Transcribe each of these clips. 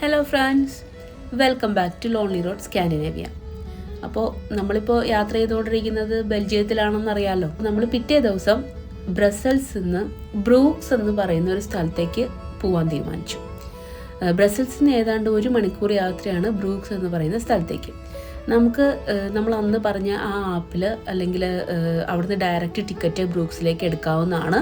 Hello friends, welcome back to Lonely Road Scandinavia. അപ്പോൾ നമ്മളിപ്പോൾ യാത്ര ചെയ്തുകൊണ്ടിരിക്കുന്നത് ബെൽജിയത്തിലാണെന്നറിയാമല്ലോ. നമ്മൾ പിറ്റേ ദിവസം ബ്രസൽസിൽ നിന്ന് ബ്രൂക്സ് എന്ന് പറയുന്ന ഒരു സ്ഥലത്തേക്ക് പോകാൻ തീരുമാനിച്ചു. ബ്രസൽസിൽ നിന്ന് ഏതാണ്ട് 1 മണിക്കൂർ യാത്രയാണ് ബ്രൂക്സ് എന്ന് പറയുന്ന സ്ഥലത്തേക്ക്. നമ്മൾ അന്ന് പറഞ്ഞ ആ ആപ്പിൽ അല്ലെങ്കിൽ അവിടുന്ന് ഡയറക്റ്റ് ടിക്കറ്റ് ബ്രൂക്സിലേക്ക് എടുക്കാവുന്നതാണ്.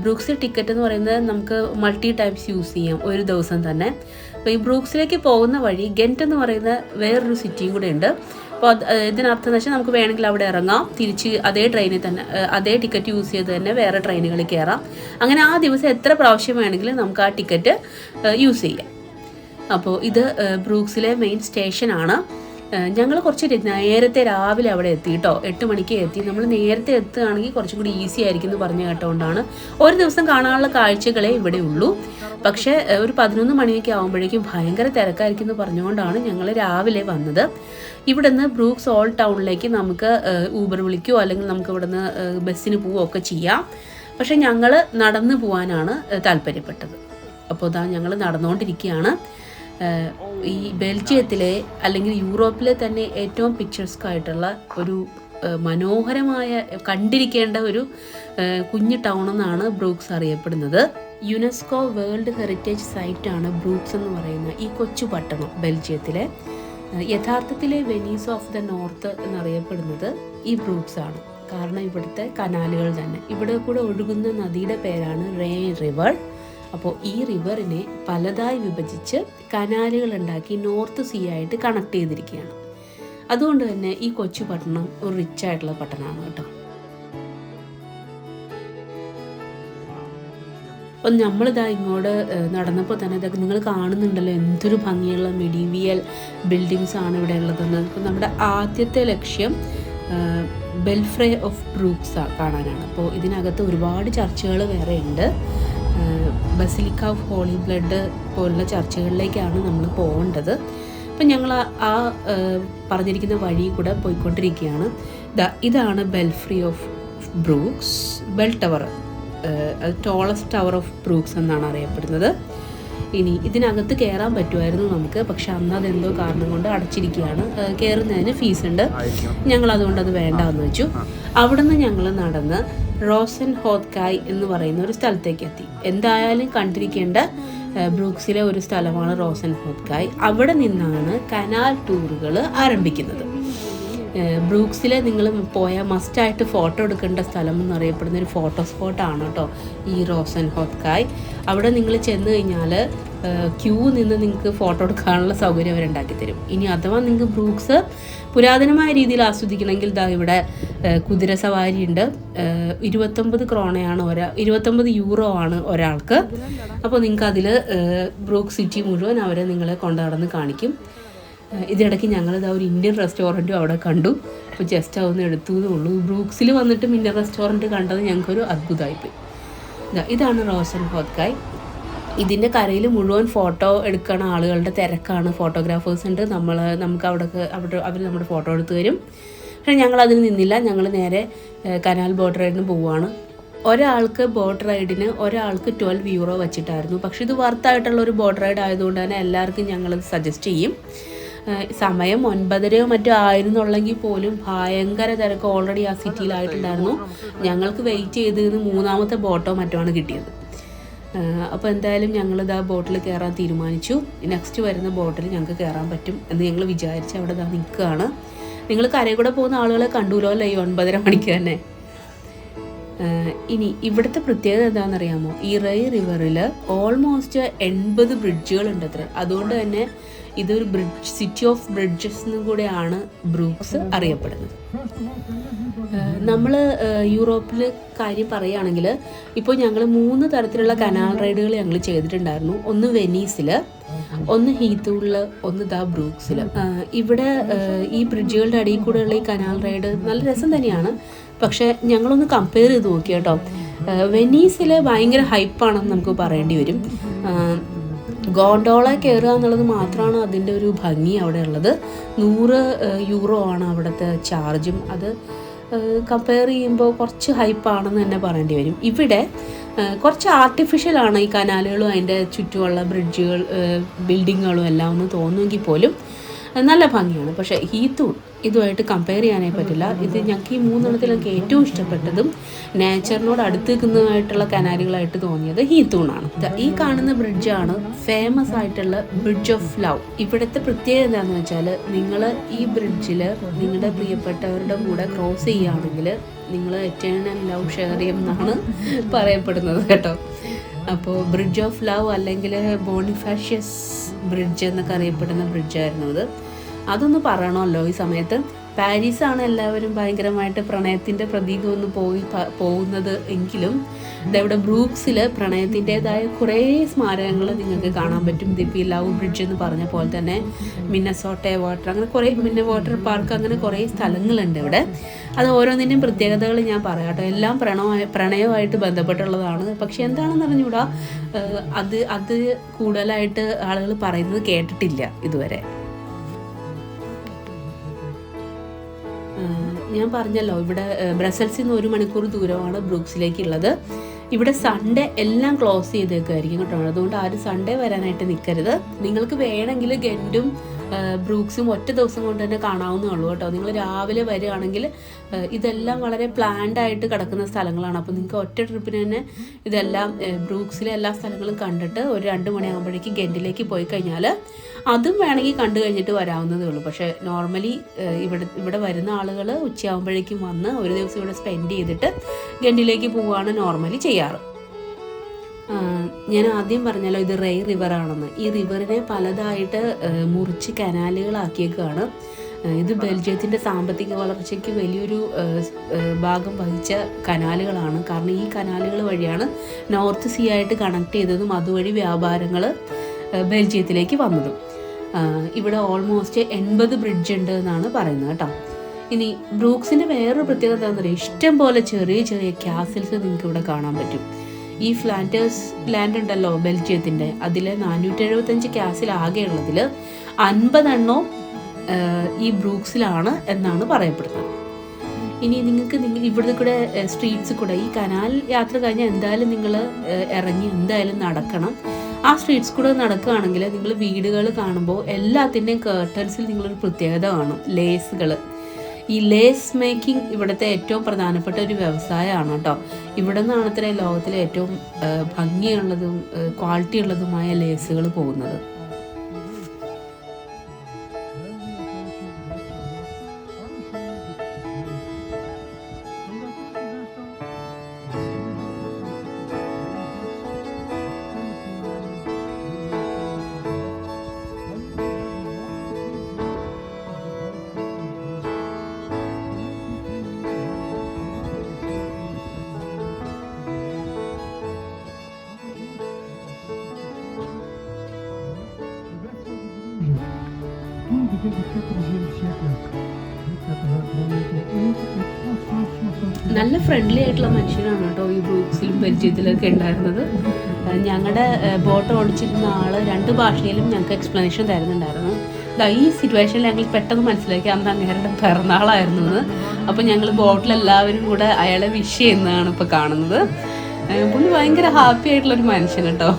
ബ്രൂക്സിൽ ടിക്കറ്റ് എന്ന് പറയുന്നത് നമുക്ക് മൾട്ടി ടൈംസ് യൂസ് ചെയ്യാം ഒരു ദിവസം തന്നെ. അപ്പോൾ ഈ ബ്രൂക്സിലേക്ക് പോകുന്ന വഴി ഗെൻറ്റ് എന്ന് പറയുന്ന വേറൊരു സിറ്റിയും കൂടെ ഉണ്ട്. അപ്പോൾ ഇതിനർത്ഥം എന്ന് വെച്ചാൽ നമുക്ക് വേണമെങ്കിൽ അവിടെ ഇറങ്ങാം, തിരിച്ച് അതേ ട്രെയിനിൽ തന്നെ അതേ ടിക്കറ്റ് യൂസ് ചെയ്ത് തന്നെ വേറെ ട്രെയിനുകളിൽ കയറാം. അങ്ങനെ ആ ദിവസം എത്ര പ്രാവശ്യം വേണമെങ്കിലും നമുക്ക് ആ ടിക്കറ്റ് യൂസ് ചെയ്യാം. അപ്പോൾ ഇത് ബ്രൂക്സിലെ മെയിൻ സ്റ്റേഷനാണ്. ഞങ്ങൾ കുറച്ച് നേരത്തെ രാവിലെ അവിടെ എത്തി കേട്ടോ. 8 മണിക്ക് എത്തി. നമ്മൾ നേരത്തെ എത്തുകയാണെങ്കിൽ കുറച്ചും കൂടി ഈസി ആയിരിക്കും എന്ന് പറഞ്ഞു കേട്ടോണ്ടാണ്. ഒരു ദിവസം കാണാനുള്ള കാഴ്ചകളെ ഇവിടെ ഉള്ളൂ. പക്ഷേ ഒരു 11 മണിയൊക്കെ ആകുമ്പോഴേക്കും ഭയങ്കര തിരക്കായിരിക്കും എന്ന് പറഞ്ഞുകൊണ്ടാണ് ഞങ്ങൾ രാവിലെ വന്നത്. ഇവിടെ നിന്ന് ബ്രൂക്സ് ഓൾഡ് ടൗണിലേക്ക് നമുക്ക് ഊബർ വിളിക്കുകയോ അല്ലെങ്കിൽ നമുക്ക് ഇവിടെ നിന്ന് ബസ്സിന് പോവുകയോ ഒക്കെ ചെയ്യാം. പക്ഷേ ഞങ്ങൾ നടന്നു പോകാനാണ് താല്പര്യപ്പെട്ടത്. അപ്പോൾ ഞങ്ങൾ നടന്നുകൊണ്ടിരിക്കുകയാണ്. ഈ ബെൽജിയത്തിലെ അല്ലെങ്കിൽ യൂറോപ്പിലെ തന്നെ ഏറ്റവും പിക്ചർസ്ക് ആയിട്ടുള്ള ഒരു മനോഹരമായ കണ്ടിരിക്കേണ്ട ഒരു കുഞ്ഞു ടൗൺ എന്നാണ് ബ്രൂക്സ് അറിയപ്പെടുന്നത്. യുനെസ്കോ വേൾഡ് ഹെറിറ്റേജ് സൈറ്റാണ് ബ്രൂക്സ് എന്ന് പറയുന്ന ഈ കൊച്ചു പട്ടണം ബെൽജിയത്തിലെ. യഥാർത്ഥത്തിലെ വെനീസ് ഓഫ് ദ നോർത്ത് എന്നറിയപ്പെടുന്നത് ഈ ബ്രൂക്സ് ആണ്. കാരണം ഇവിടുത്തെ കനാലുകൾ തന്നെ. ഇവിടെ കൂടെ ഒഴുകുന്ന നദിയുടെ പേരാണ് റെയിൻ റിവർ. അപ്പോൾ ഈ റിവറിനെ പലതായി വിഭജിച്ച് കനാലുകൾ ഉണ്ടാക്കി നോർത്ത് സീ ആയിട്ട് കണക്ട് ചെയ്തിരിക്കുകയാണ്. അതുകൊണ്ട് തന്നെ ഈ കൊച്ചു പട്ടണം ഒരു റിച്ച് ആയിട്ടുള്ള പട്ടണമാണ് കേട്ടോ. അപ്പം നമ്മളിതാ ഇങ്ങോട്ട് നടന്നപ്പോൾ തന്നെ ഇതൊക്കെ നിങ്ങൾ കാണുന്നുണ്ടല്ലോ, എന്തൊരു ഭംഗിയുള്ള മെഡീവിയൽ ബിൽഡിങ്സ് ആണ് ഇവിടെ ഉള്ളതെന്ന്. അപ്പം നമ്മുടെ ആദ്യത്തെ ലക്ഷ്യം ബെൽഫ്രേ ഓഫ് ബ്രൂക്സ് കാണാനാണ്. അപ്പോൾ ഇതിനകത്ത് ഒരുപാട് ചർച്ചുകൾ വേറെ ഉണ്ട്. ബസിലിക്ക ഓഫ് ഹോളി ബ്ലഡ് പോലുള്ള ചർച്ചുകളിലേക്കാണ് നമ്മൾ പോകേണ്ടത്. അപ്പം ഞങ്ങൾ ആ പറഞ്ഞിരിക്കുന്ന വഴി കൂടെ പോയിക്കൊണ്ടിരിക്കുകയാണ്. ഇതാണ് belfry of Bruges, bell tower, tallest tower of Bruges എന്നാണ് അറിയപ്പെടുന്നത്. ഇനി ഇതിനകത്ത് കയറാൻ പറ്റുമായിരുന്നു നമുക്ക്, പക്ഷെ അന്ന് അതെന്തോ കാരണം കൊണ്ട് അടച്ചിരിക്കുകയാണ്. കയറുന്നതിന് ഫീസ് ഉണ്ട്. ഞങ്ങൾ അതുകൊണ്ട് അത് വേണ്ടാന്ന് വെച്ചു. അവിടെ നിന്ന് ഞങ്ങൾ നടന്ന് റോസൻഹോദ്കായ് എന്ന് പറയുന്ന ഒരു സ്ഥലത്തേക്ക് എത്തി. എന്തായാലും കണ്ടിരിക്കേണ്ട ബ്രൂക്സിലെ ഒരു സ്ഥലമാണ് റോസൻഹോദ്കായ്. അവിടെ നിന്നാണ് കനാൽ ടൂറുകൾ ആരംഭിക്കുന്നത്. ബ്രൂക്സിൽ നിങ്ങൾ പോയാൽ മസ്റ്റായിട്ട് ഫോട്ടോ എടുക്കേണ്ട സ്ഥലം എന്നറിയപ്പെടുന്ന ഒരു ഫോട്ടോ സ്പോട്ടാണ് കേട്ടോ ഈ റോസൻഹോദ്കായ്. അവിടെ നിങ്ങൾ ചെന്ന് കഴിഞ്ഞാൽ ക്യൂ നിന്ന് നിങ്ങൾക്ക് ഫോട്ടോ എടുക്കാനുള്ള സൗകര്യം അവരുണ്ടാക്കി തരും. ഇനി അഥവാ നിങ്ങൾക്ക് ബ്രൂക്സ് പുരാതനമായ രീതിയിൽ ആസ്വദിക്കണമെങ്കിൽ ഇവിടെ കുതിര സവാരി ഉണ്ട്. 29 ക്രോണയാണ് 29 യൂറോ ആണ് ഒരാൾക്ക്. അപ്പോൾ നിങ്ങൾക്ക് അതിൽ ബ്രൂക്സ് സിറ്റി മുഴുവൻ അവരെ നിങ്ങളെ കൊണ്ടു നടന്ന് കാണിക്കും. ഇതിനിടയ്ക്ക് ഞങ്ങളിതാ ഒരു ഇന്ത്യൻ റെസ്റ്റോറൻറ്റും അവിടെ കണ്ടു. അപ്പോൾ ജസ്റ്റ് അതൊന്ന് എടുത്തതേ ഉള്ളൂ. ബ്രൂക്സിൽ വന്നിട്ടും ഇന്ത്യൻ റെസ്റ്റോറൻറ്റ് കണ്ടത് ഞങ്ങൾക്കൊരു അത്ഭുതമായിപ്പോയി. ഇതാണ് റോസൻഹോദ്കായ്. ഇതിൻ്റെ കരയിൽ മുഴുവൻ ഫോട്ടോ എടുക്കണ ആളുകളുടെ തിരക്കാണ്. ഫോട്ടോഗ്രാഫേഴ്സ് ഉണ്ട്. നമുക്ക് അവർ നമ്മുടെ ഫോട്ടോ എടുത്ത് തരും. പക്ഷേ ഞങ്ങളതിന് നിന്നില്ല. ഞങ്ങൾ നേരെ കനാൽ ബോട്ട് റൈഡിന് പോവുകയാണ്. ഒരാൾക്ക് ബോട്ട് റൈഡിന് ഒരാൾക്ക് 12 യൂറോ വെച്ചിട്ടായിരുന്നു. പക്ഷേ ഇത് വർത്തായിട്ടുള്ള ഒരു ബോട്ട് റൈഡ് ആയതുകൊണ്ട് തന്നെ എല്ലാവർക്കും ഞങ്ങളത് സജസ്റ്റ് ചെയ്യും. സമയം 9:30 മറ്റോ ആയിരുന്നുള്ളെങ്കിൽ പോലും ഭയങ്കര തിരക്ക് ഓൾറെഡി ആ സിറ്റിയിലായിട്ടുണ്ടായിരുന്നു. ഞങ്ങൾക്ക് വെയിറ്റ് ചെയ്ത് 3ാമത്തെ ബോട്ടോ മറ്റോ ആണ് കിട്ടിയത്. അപ്പോൾ എന്തായാലും ഞങ്ങളിത് ആ ബോട്ടിൽ കയറാൻ തീരുമാനിച്ചു. നെക്സ്റ്റ് വരുന്ന ബോട്ടിൽ ഞങ്ങൾക്ക് കയറാൻ പറ്റും എന്ന് ഞങ്ങൾ വിചാരിച്ച് അവിടെ നിൽക്കുകയാണ്. നിങ്ങൾ കരയിൽ കൂടെ പോകുന്ന ആളുകളെ കണ്ടുല്ലോ അല്ലേ ഈ 9:30 മണിക്ക് തന്നെ. ഇനി ഇവിടുത്തെ പ്രത്യേകത എന്താണെന്നറിയാമോ? ഈ റെയിൻ റിവറിൽ ഓൾമോസ്റ്റ് 80 ബ്രിഡ്ജുകളുണ്ട് അത്ര. അതുകൊണ്ട് തന്നെ ഇതൊരു സിറ്റി ഓഫ് ബ്രിഡ്ജസ് എന്നും കൂടെയാണ് ബ്രൂക്സ് അറിയപ്പെടുന്നത്. നമ്മൾ യൂറോപ്പിൽ കാര്യം പറയുകയാണെങ്കിൽ ഇപ്പോൾ ഞങ്ങൾ 3 തരത്തിലുള്ള കനാൽ റൈഡുകൾ ഞങ്ങൾ ചെയ്തിട്ടുണ്ടായിരുന്നു. ഒന്ന് വെനീസിൽ, ഒന്ന് ഹീത്തൂളിൽ, ഒന്ന് ബ്രൂക്സിൽ. ഇവിടെ ഈ ബ്രിഡ്ജുകളുടെ അടിയിൽ കൂടെയുള്ള ഈ കനാൽ റൈഡ് നല്ല രസം തന്നെയാണ്. പക്ഷേ ഞങ്ങളൊന്ന് കമ്പയർ ചെയ്ത് നോക്കി കേട്ടോ. വെനീസിൽ ഭയങ്കര ഹൈപ്പാണെന്ന് നമുക്ക് പറയേണ്ടി വരും. ഗോണ്ടോള കയറുക എന്നുള്ളത് മാത്രമാണ് അതിൻ്റെ ഒരു ഭംഗി അവിടെ ഉള്ളത്. 100 യൂറോ ആണ് അവിടുത്തെ ചാർജും. അത് കമ്പയർ ചെയ്യുമ്പോൾ കുറച്ച് ഹൈപ്പാണെന്ന് തന്നെ പറയേണ്ടി വരും. ഇവിടെ കുറച്ച് ആർട്ടിഫിഷ്യലാണ് ഈ കനാലുകളും അതിൻ്റെ ചുറ്റുമുള്ള ബ്രിഡ്ജുകൾ ബിൽഡിങ്ങുകളും എല്ലാം ഒന്ന് തോന്നുമെങ്കിൽ പോലും നല്ല ഭംഗിയാണ്. പക്ഷേ ഹീത്തൂൺ ഇതുമായിട്ട് കമ്പയർ ചെയ്യാനേ പറ്റില്ല. ഇത് ഞങ്ങൾക്ക് ഈ മൂന്നെണ്ണത്തിൽ എനിക്ക് ഏറ്റവും ഇഷ്ടപ്പെട്ടതും നേച്ചറിനോട് അടുത്ത് നിൽക്കുന്നതായിട്ടുള്ള കനാലുകളായിട്ട് തോന്നിയത് ഹീത്തൂണാണ്. ഈ കാണുന്ന ബ്രിഡ്ജാണ് ഫേമസ് ആയിട്ടുള്ള ബ്രിഡ്ജ് ഓഫ് ലവ്. ഇവിടുത്തെ പ്രത്യേകത എന്താണെന്ന് വെച്ചാൽ, നിങ്ങൾ ഈ ബ്രിഡ്ജിൽ നിങ്ങളുടെ പ്രിയപ്പെട്ടവരുടെ കൂടെ ക്രോസ് ചെയ്യുകയാണെങ്കിൽ നിങ്ങൾ എറ്റേണൽ ലവ് ഷെയർ ചെയ്യുമെന്നാണ് പറയപ്പെടുന്നത് കേട്ടോ. അപ്പോൾ ബ്രിഡ്ജ് ഓഫ് ലവ് അല്ലെങ്കിൽ ബോണിഫാഷ്യസ് ബ്രിഡ്ജ് എന്നൊക്കെ അറിയപ്പെടുന്ന ബ്രിഡ്ജായിരുന്നു അത്. അതൊന്ന് പറയണമല്ലോ ഈ സമയത്ത്. പാരീസാണ് എല്ലാവരും ഭയങ്കരമായിട്ട് പ്രണയത്തിൻ്റെ പ്രതീകമൊന്ന് പോകുന്നത് എങ്കിലും ഇതവിടെ ബ്രൂക്സിൽ പ്രണയത്തിൻ്റെതായ കുറേ സ്മാരകങ്ങൾ നിങ്ങൾക്ക് കാണാൻ പറ്റും. ഇതിപ്പോൾ ഈ ലവ് ബ്രിഡ്ജ് എന്ന് പറഞ്ഞ പോലെ തന്നെ മിന്നസോട്ടെ വാട്ടർ, അങ്ങനെ കുറേ വാട്ടർ പാർക്ക്, അങ്ങനെ കുറേ സ്ഥലങ്ങളുണ്ട് ഇവിടെ. അത് ഓരോന്നിൻ്റെയും പ്രത്യേകതകൾ ഞാൻ പറയാം കേട്ടോ. എല്ലാം പ്രണയമായിട്ട് ബന്ധപ്പെട്ടുള്ളതാണ്. പക്ഷെ എന്താണെന്ന് അറിഞ്ഞൂടാ, അത് കൂടുതലായിട്ട് ആളുകൾ പറയുന്നത് കേട്ടിട്ടില്ല ഇതുവരെ. ഞാൻ പറഞ്ഞല്ലോ, ഇവിടെ ബ്രസൽസിൽ നിന്ന് 1 മണിക്കൂർ ദൂരമാണ് ബ്രൂക്സിലേക്കുള്ളത്. ഇവിടെ സൺഡേ എല്ലാം ക്ലോസ് ചെയ്തേക്കായിരിക്കും കേട്ടോ. അതുകൊണ്ട് ആരും സൺഡേ വരാനായിട്ട് നിൽക്കരുത്. നിങ്ങൾക്ക് വേണമെങ്കിൽ ഗെൻറ്റും ബ്രൂക്സും ഒറ്റ ദിവസം കൊണ്ട് തന്നെ കാണാവുന്നേ ഉള്ളൂ കേട്ടോ. നിങ്ങൾ രാവിലെ വരികയാണെങ്കിൽ ഇതെല്ലാം വളരെ പ്ലാൻഡ് ആയിട്ട് കിടക്കുന്ന സ്ഥലങ്ങളാണ്. അപ്പോൾ നിങ്ങൾക്ക് ഒറ്റ ട്രിപ്പിന് തന്നെ ഇതെല്ലാം ബ്രൂക്സിലെ എല്ലാ സ്ഥലങ്ങളും കണ്ടിട്ട് ഒരു 2 മണിയാകുമ്പോഴേക്കും ഗെൻറ്റിലേക്ക് പോയി കഴിഞ്ഞാൽ അതും വേണമെങ്കിൽ കണ്ടു കഴിഞ്ഞിട്ട് വരാവുന്നതേ ഉള്ളൂ. പക്ഷേ നോർമലി ഇവിടെ വരുന്ന ആളുകൾ ഉച്ചയാകുമ്പോഴേക്കും വന്ന് ഒരു ദിവസം ഇവിടെ സ്പെൻഡ് ചെയ്തിട്ട് ഗെൻറ്റിലേക്ക് പോവുകയാണ് നോർമലി ചെയ്യാറ്. ഞാൻ ആദ്യം പറഞ്ഞല്ലോ ഇത് റെയ് റിവറാണെന്ന്. ഈ റിവറിനെ പലതായിട്ട് മുറിച്ച് കനാലുകളാക്കിയേക്കാണ്. ഇത് ബെൽജിയത്തിൻ്റെ സാമ്പത്തിക വളർച്ചയ്ക്ക് വലിയൊരു ഭാഗം വഹിച്ച കനാലുകളാണ്. കാരണം ഈ കനാലുകൾ വഴിയാണ് നോർത്ത് സീ ആയിട്ട് കണക്ട് ചെയ്തതും അതുവഴി വ്യാപാരങ്ങൾ ബെൽജിയത്തിലേക്ക് വന്നതും. ഇവിടെ ഓൾമോസ്റ്റ് 80 ബ്രിഡ്ജ് ഉണ്ട് എന്നാണ് പറയുന്നത് കേട്ടോ. ഇനി ബ്രൂക്സിൻ്റെ വേറൊരു പ്രത്യേകത എന്താണെന്ന് പറയുക, ഇഷ്ടം പോലെ ചെറിയ ചെറിയ ക്യാസിൽസ് നിങ്ങൾക്ക് ഇവിടെ കാണാൻ പറ്റും. ഈ ഫ്ലാൻഡേഴ്സ് ലാൻഡ് ഉണ്ടല്ലോ ബെൽജിയത്തിൻ്റെ, അതിൽ 475 ക്യാസിൽ ആകെയുള്ളതിൽ 50 എണ്ണവും ഈ ബ്രൂക്സിലാണ് എന്നാണ് പറയപ്പെടുന്നത്. ഇനി നിങ്ങൾക്ക് ഇവിടുത്തെ കൂടെ സ്ട്രീറ്റ്സ് കൂടെ ഈ കനാൽ യാത്ര കഴിഞ്ഞാൽ എന്തായാലും നിങ്ങൾ ഇറങ്ങി എന്തായാലും നടക്കണം. ആ സ്ട്രീറ്റ്സ് കൂടെ നടക്കുകയാണെങ്കിൽ നിങ്ങൾ വീടുകൾ കാണുമ്പോൾ എല്ലാത്തിൻ്റെയും കേർട്ടൻസിൽ നിങ്ങളൊരു പ്രത്യേകത കാണും, ലേസുകൾ. ഈ ലേസ് മേക്കിംഗ് ഇവിടുത്തെ ഏറ്റവും പ്രധാനപ്പെട്ട ഒരു വ്യവസായമാണ് കേട്ടോ. ഇവിടെ നിന്നാണ് ഇത്ര ലോകത്തിലെ ഏറ്റവും ഭംഗിയുള്ളതും ക്വാളിറ്റി ഉള്ളതുമായ ലേസുകൾ പോകുന്നത്. നല്ല ഫ്രണ്ട്ലി ആയിട്ടുള്ള മനുഷ്യരാണ് കേട്ടോ ഈ ബ്രൂക്സിലും ബെൽജിയത്തിലൊക്കെ ഉണ്ടായിരുന്നത്. ഞങ്ങളുടെ ബോട്ട് ഓടിച്ചിരുന്ന ആൾ 2 ഭാഷയിലും ഞങ്ങൾക്ക് എക്സ്പ്ലനേഷൻ തരുന്നുണ്ടായിരുന്നു. ഈ സിറ്റുവേഷനിൽ ഞങ്ങൾ പെട്ടെന്ന് മനസ്സിലാക്കി അന്ന് അങ്ങേരുടെ പിറന്നാളായിരുന്നു എന്ന്. അപ്പോൾ ഞങ്ങൾ ബോട്ടിലെല്ലാവരും കൂടെ അയാളെ വിഷ് ചെയ്യുന്നതാണ് ഇപ്പോൾ കാണുന്നത്. പുള്ളി ഭയങ്കര ഹാപ്പി ആയിട്ടുള്ളൊരു മനുഷ്യൻ കേട്ടോ.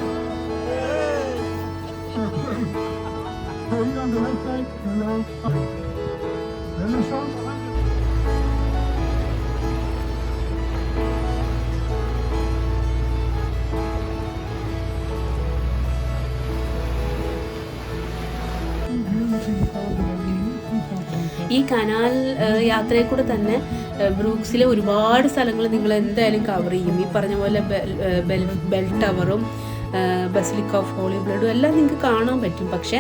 ഈ കനാൽ യാത്രയിൽ കൂടെ തന്നെ ബ്രൂക്സിലെ ഒരുപാട് സ്ഥലങ്ങൾ നിങ്ങൾ എന്തായാലും കവർ ചെയ്യും. ഈ പറഞ്ഞ പോലെ ബെൽ ടവറും ബസിലിക്ക ഓഫ് ഹോളി ബ്ലഡും എല്ലാം നിങ്ങൾക്ക് കാണാൻ പറ്റും. പക്ഷേ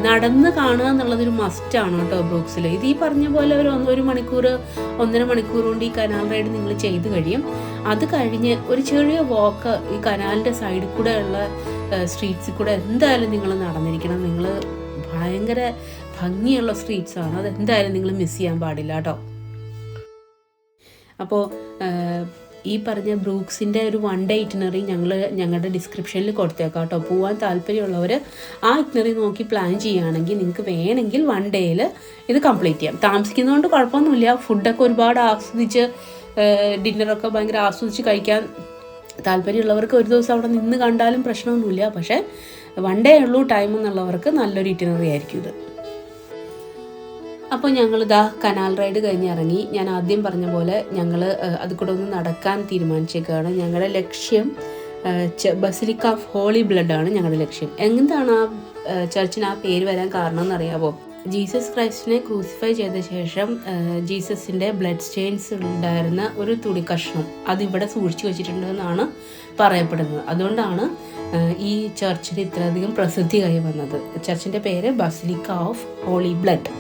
നടന്ന് കാണുക എന്നുള്ളതൊരു മസ്റ്റാണ് കേട്ടോ ബ്രൂക്സിൽ. ഇത് ഈ പറഞ്ഞ പോലെ ഒരു 1 മണിക്കൂർ 1.5 മണിക്കൂർ കൊണ്ട് ഈ കനാൽ റൈഡ് നിങ്ങൾ ചെയ്ത് കഴിയും. അത് കഴിഞ്ഞ് ഒരു ചെറിയ വാക്ക് ഈ കനാലിൻ്റെ സൈഡിൽ കൂടെ ഉള്ള സ്ട്രീറ്റ്സിൽ കൂടെ എന്തായാലും നിങ്ങൾ നടന്നിരിക്കണം. നിങ്ങൾ ഭയങ്കര ഭംഗിയുള്ള സ്ട്രീറ്റ്സാണ്, അത് എന്തായാലും നിങ്ങൾ മിസ് ചെയ്യാൻ പാടില്ല കേട്ടോ. അപ്പോൾ ഈ പറഞ്ഞ ബ്രൂക്സിൻ്റെ ഒരു 1 ഡേ ഇറ്റിനറി ഞങ്ങളുടെ ഡിസ്ക്രിപ്ഷനിൽ കൊടുത്തേക്കാം കേട്ടോ. പോകാൻ താല്പര്യമുള്ളവർ ആ ഇറ്റിനറി നോക്കി പ്ലാൻ ചെയ്യുകയാണെങ്കിൽ നിങ്ങൾക്ക് വേണമെങ്കിൽ 1 ഡേയിൽ ഇത് കംപ്ലീറ്റ് ചെയ്യാം. താമസിക്കുന്നതുകൊണ്ട് കുഴപ്പമൊന്നുമില്ല. ഫുഡൊക്കെ ഒരുപാട് ആസ്വദിച്ച് ഡിന്നറൊക്കെ ഭയങ്കര ആസ്വദിച്ച് കഴിക്കാൻ താല്പര്യമുള്ളവർക്ക് ഒരു ദിവസം അവിടെ നിന്ന് കണ്ടാലും പ്രശ്നമൊന്നുമില്ല. പക്ഷേ വൺ ഡേ ഉള്ളൂ ടൈം എന്നുള്ളവർക്ക് നല്ലൊരു ഇറ്റിനറി ആയിരിക്കും ഇത്. അപ്പോൾ ഞങ്ങളിതാ കനാൽ റൈഡ് കഴിഞ്ഞ് ഇറങ്ങി. ഞാൻ ആദ്യം പറഞ്ഞ പോലെ ഞങ്ങൾ അത് കൂടെ ഒന്ന് നടക്കാൻ തീരുമാനിച്ചേക്കാണ്. ഞങ്ങളുടെ ലക്ഷ്യം ബസിലിക്ക ഓഫ് ഹോളി ബ്ലഡ് ആണ് ഞങ്ങളുടെ ലക്ഷ്യം. എന്താണ് ആ ചർച്ചിന് ആ പേര് വരാൻ കാരണം എന്നറിയാമോ? ജീസസ് ക്രൈസ്റ്റിനെ ക്രൂസിഫൈ ചെയ്ത ശേഷം ജീസസിൻ്റെ ബ്ലഡ് സ്റ്റെയിൻസ് ഉണ്ടായിരുന്ന ഒരു തുണി കഷ്ണം അതിവിടെ സൂക്ഷിച്ചു വെച്ചിട്ടുണ്ടെന്നാണ് പറയപ്പെടുന്നത്. അതുകൊണ്ടാണ് ഈ ചർച്ചിന് ഇത്രയധികം പ്രസിദ്ധി കൈ വന്നത്. ചർച്ചിൻ്റെ പേര് ബസിലിക്ക ഓഫ് ഹോളി ബ്ലഡ്.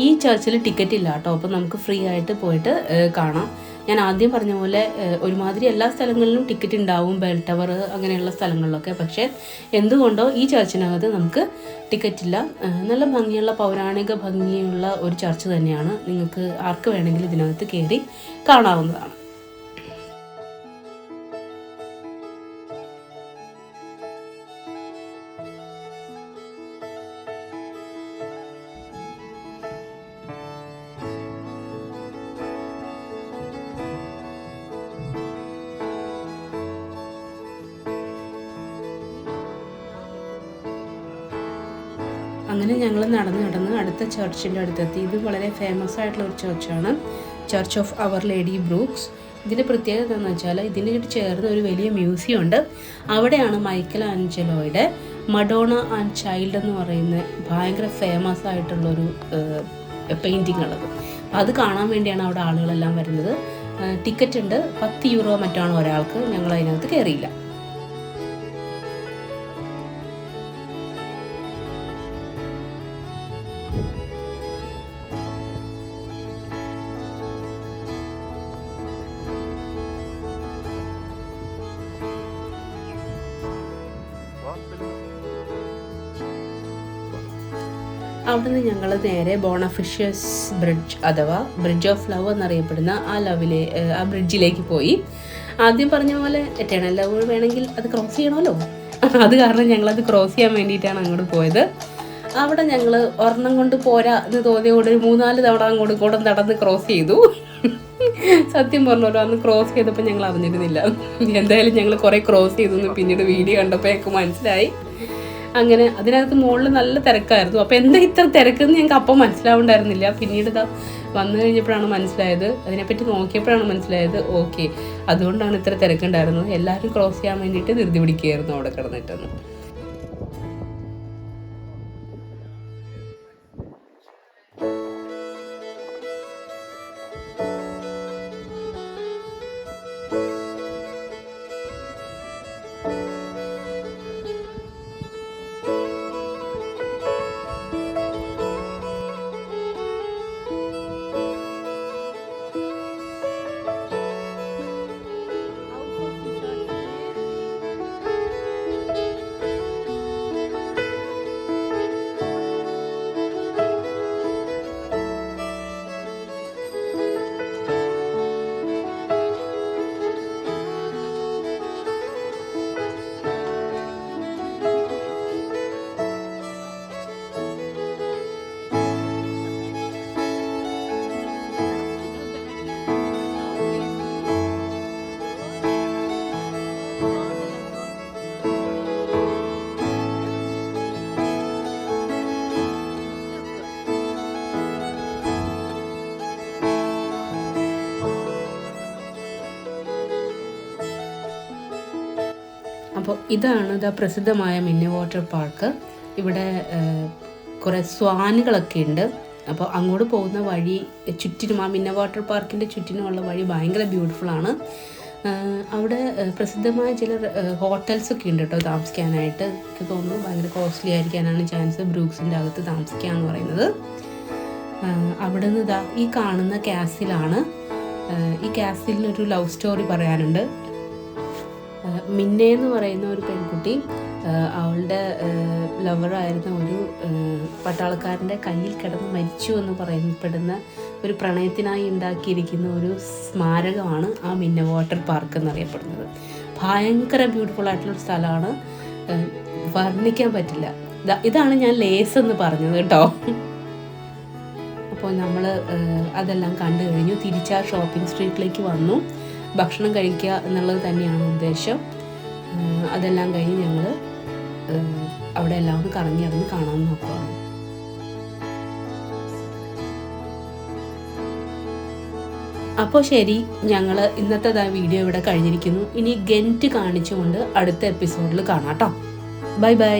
ഈ ചർച്ചിൽ ടിക്കറ്റ് ഇല്ല കേട്ടോ. അപ്പോൾ നമുക്ക് ഫ്രീ ആയിട്ട് പോയിട്ട് കാണാം. ഞാൻ ആദ്യം പറഞ്ഞ പോലെ ഒരുമാതിരി എല്ലാ സ്ഥലങ്ങളിലും ടിക്കറ്റ് ഉണ്ടാവും, ബെൽ ടവർ അങ്ങനെയുള്ള സ്ഥലങ്ങളിലൊക്കെ. പക്ഷേ എന്തുകൊണ്ടോ ഈ ചർച്ചിനകത്ത് നമുക്ക് ടിക്കറ്റ് ഇല്ല. നല്ല ഭംഗിയുള്ള പൗരാണിക ഭംഗിയുള്ള ഒരു ചർച്ച് തന്നെയാണ്. നിങ്ങൾക്ക് ആർക്ക് വേണമെങ്കിലും ഇതിനകത്ത് കയറി കാണാവുന്നതാണ്. അങ്ങനെ ഞങ്ങൾ നടന്ന് അടുത്ത ചർച്ചിൻ്റെ അടുത്തെത്തി. ഇത് വളരെ ഫേമസ് ആയിട്ടുള്ള ഒരു ചർച്ചാണ്, church of our lady Bruges. ഇതിൻ്റെ പ്രത്യേകത എന്ന് വെച്ചാൽ ഇതിന് ചേർന്ന് ഒരു വലിയ മ്യൂസിയം ഉണ്ട്. അവിടെയാണ് മൈക്കൽ ആഞ്ചലോയുടെ മഡോണ ആൻഡ് ചൈൽഡ് എന്ന് പറയുന്ന ഭയങ്കര ഫേമസ് ആയിട്ടുള്ളൊരു പെയിൻറ്റിങ് ഉള്ളത്. അത് കാണാൻ വേണ്ടിയാണ് അവിടെ ആളുകളെല്ലാം വരുന്നത്. ടിക്കറ്റ് ഉണ്ട്, 10 യൂറോ മറ്റാണ് ഒരാൾക്ക്. ഞങ്ങൾ അതിനകത്ത് കയറിയില്ല. അവിടെ നിന്ന് ഞങ്ങൾ നേരെ ബോണഫിഷ്യസ് ബ്രിഡ്ജ് അഥവാ ബ്രിഡ്ജ് ഓഫ് ലവ് എന്നറിയപ്പെടുന്ന ആ ബ്രിഡ്ജിലേക്ക് പോയി. ആദ്യം പറഞ്ഞ പോലെ എറ്റേണൽ ലവ് വേണമെങ്കിൽ അത് ക്രോസ് ചെയ്യണമല്ലോ. അത് കാരണം ഞങ്ങളത് ക്രോസ് ചെയ്യാൻ വേണ്ടിയിട്ടാണ് അങ്ങോട്ട് പോയത്. അവിടെ ഞങ്ങൾ ഒരെണ്ണം കൊണ്ട് പോരാ എന്ന് തോന്നിയതുകൊണ്ട് ഒരു 3-4 തവണ അങ്ങോട്ട് കൂടെ നടന്ന് ക്രോസ് ചെയ്തു. സത്യം പറഞ്ഞല്ലോ, അന്ന് ക്രോസ് ചെയ്തപ്പോൾ ഞങ്ങൾ അറിഞ്ഞിരുന്നില്ല. എന്തായാലും ഞങ്ങൾ കുറേ ക്രോസ് ചെയ്തു പിന്നീട് വീഡിയോ കണ്ടപ്പോൾ ഞങ്ങൾക്ക് മനസ്സിലായി. അങ്ങനെ അതിനകത്ത് മുകളിൽ നല്ല തിരക്കായിരുന്നു. അപ്പോൾ എന്താ ഇത്ര തിരക്കെന്ന് ഞങ്ങൾക്ക് അപ്പം മനസ്സിലാവുണ്ടായിരുന്നില്ല. പിന്നീട് വന്നു കഴിഞ്ഞപ്പോഴാണ് മനസ്സിലായത്, അതിനെപ്പറ്റി നോക്കിയപ്പോഴാണ് മനസ്സിലായത്, ഓക്കെ അതുകൊണ്ടാണ് ഇത്ര തിരക്കുണ്ടായിരുന്നത്. എല്ലാവരും ക്രോസ് ചെയ്യാൻ വേണ്ടിയിട്ട് ധൃതി പിടിക്കുകയായിരുന്നു അവിടെ കിടന്നിട്ടെന്ന്. അപ്പോൾ ഇതാണ് പ്രസിദ്ധമായ മിന്നി വാട്ടർ പാർക്ക്. ഇവിടെ കുറേ സ്വാനുകളൊക്കെ ഉണ്ട്. അപ്പോൾ അങ്ങോട്ട് പോകുന്ന വഴി ചുറ്റിനും ആ മിന്നി വാട്ടർ പാർക്കിൻ്റെ ചുറ്റിനുമുള്ള വഴി ഭയങ്കര ബ്യൂട്ടിഫുള്ളാണ്. അവിടെ പ്രസിദ്ധമായ ചില ഹോട്ടൽസൊക്കെ ഉണ്ട് കേട്ടോ താമസിക്കാനായിട്ട്. എനിക്ക് തോന്നുന്നു ഭയങ്കര കോസ്റ്റ്ലി ആയിരിക്കാനാണ് ചാൻസ് ബ്രൂക്സിൻ്റെ അകത്ത് താമസിക്കുക എന്ന് പറയുന്നത്. അവിടെ നിന്ന് ഈ കാണുന്ന കാസിലാണ്. ഈ കാസിലിനൊരു ലവ് സ്റ്റോറി പറയാനുണ്ട്. മിന്നെ എന്ന് പറയുന്ന ഒരു പെൺകുട്ടി അവളുടെ ലവറായിരുന്ന ഒരു പട്ടാളക്കാരൻ്റെ കയ്യിൽ കിടന്ന് മരിച്ചു എന്ന് പറയപ്പെടുന്ന ഒരു പ്രണയത്തിനായി ഉണ്ടാക്കിയിരിക്കുന്ന ഒരു സ്മാരകമാണ് ആ മിന്നെ വാട്ടർ പാർക്ക് എന്നറിയപ്പെടുന്നത്. ഭയങ്കര ബ്യൂട്ടിഫുൾ ആയിട്ടുള്ളൊരു സ്ഥലമാണ്, വർണ്ണിക്കാൻ പറ്റില്ല. ഇതാണ് ഞാൻ ലേസ് എന്ന് പറഞ്ഞത് കേട്ടോ. അപ്പോൾ നമ്മൾ അതെല്ലാം കണ്ടു കഴിഞ്ഞു. തിരിച്ച് ആ ഷോപ്പിംഗ് സ്ട്രീറ്റിലേക്ക് വന്നു. ഭക്ഷണം കഴിക്കുക എന്നുള്ളത് തന്നെയാണ് ഉദ്ദേശം. അതെല്ലാം കഴിഞ്ഞ് ഞങ്ങൾ അവിടെ എല്ലാം ഒന്ന് കറങ്ങി നടന്ന് കാണാൻ നോക്കുകയാണ്. അപ്പോൾ ശരി, ഞങ്ങൾ ഇന്നത്തെ വീഡിയോ ഇവിടെ കഴിഞ്ഞിരിക്കുന്നു. ഇനി ഗെൻറ്റ് കാണിച്ചുകൊണ്ട് അടുത്ത എപ്പിസോഡിൽ കാണാം കേട്ടോ. Bye bye.